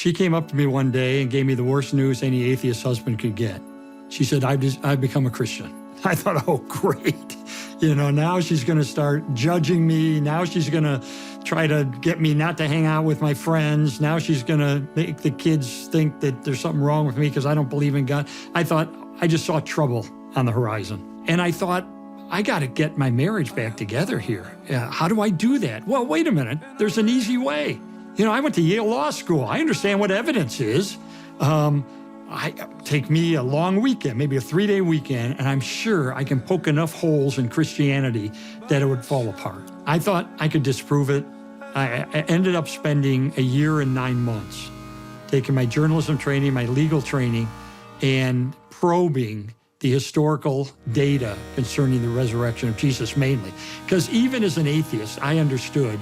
She came up to me one day and gave me the worst news any atheist husband could get. She said, I've become a Christian. I thought, oh, great. Now she's going to start judging me. Now she's going to try to get me not to hang out with my friends. Now she's going to make the kids think that there's something wrong with me because I don't believe in God. I just saw trouble on the horizon. And I thought, I got to get my marriage back together here. How do I do that? Well, wait a minute. There's an easy way. I went to Yale Law School. I understand what evidence is. Take me a long weekend, maybe a 3-day weekend, and I'm sure I can poke enough holes in Christianity that it would fall apart. I thought I could disprove it. I ended up spending a year and 9 months taking my journalism training, my legal training, and probing the historical data concerning the resurrection of Jesus mainly. Because even as an atheist, I understood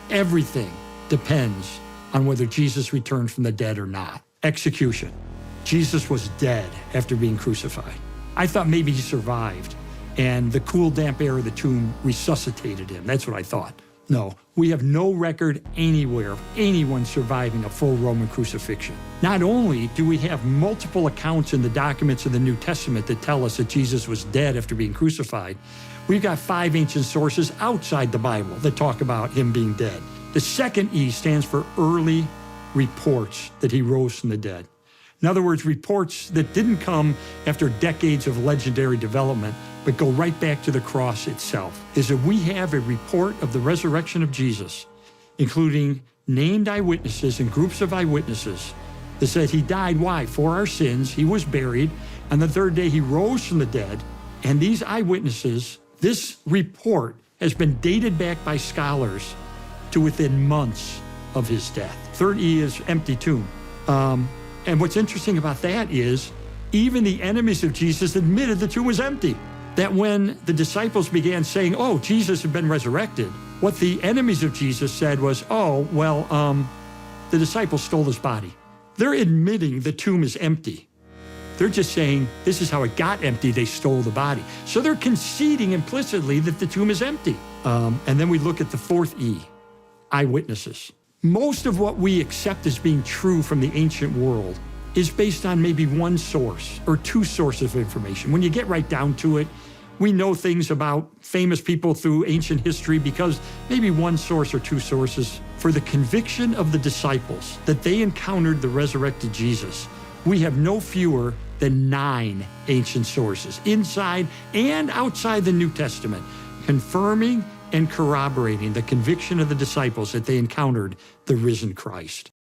everything depends on whether Jesus returned from the dead or not. Execution. Jesus was dead after being crucified. I thought maybe he survived, and the cool, damp air of the tomb resuscitated him. That's what I thought. No, we have no record anywhere of anyone surviving a full Roman crucifixion. Not only do we have multiple accounts in the documents of the New Testament that tell us that Jesus was dead after being crucified, we've got 5 ancient sources outside the Bible that talk about him being dead. The second E stands for early reports that he rose from the dead. In other words, reports that didn't come after decades of legendary development, but go right back to the cross itself, is that we have a report of the resurrection of Jesus, including named eyewitnesses and groups of eyewitnesses that said he died, why? For our sins. He was buried. On the 3rd day, he rose from the dead. And these eyewitnesses, this report has been dated back by scholars to within months of his death. 3rd E is empty tomb. And what's interesting about that is even the enemies of Jesus admitted the tomb was empty. That when the disciples began saying, oh, Jesus had been resurrected, what the enemies of Jesus said was, oh, well, the disciples stole his body. They're admitting the tomb is empty. They're just saying this is how it got empty. They stole the body. So they're conceding implicitly that the tomb is empty. And then we look at the 4th E, eyewitnesses. Most of what we accept as being true from the ancient world is based on maybe one source or 2 sources of information. When you get right down to it, we know things about famous people through ancient history because maybe 1 source or 2 sources. For the conviction of the disciples that they encountered the resurrected Jesus, we have no fewer than 9 ancient sources inside and outside the New Testament, confirming and corroborating the conviction of the disciples that they encountered the risen Christ.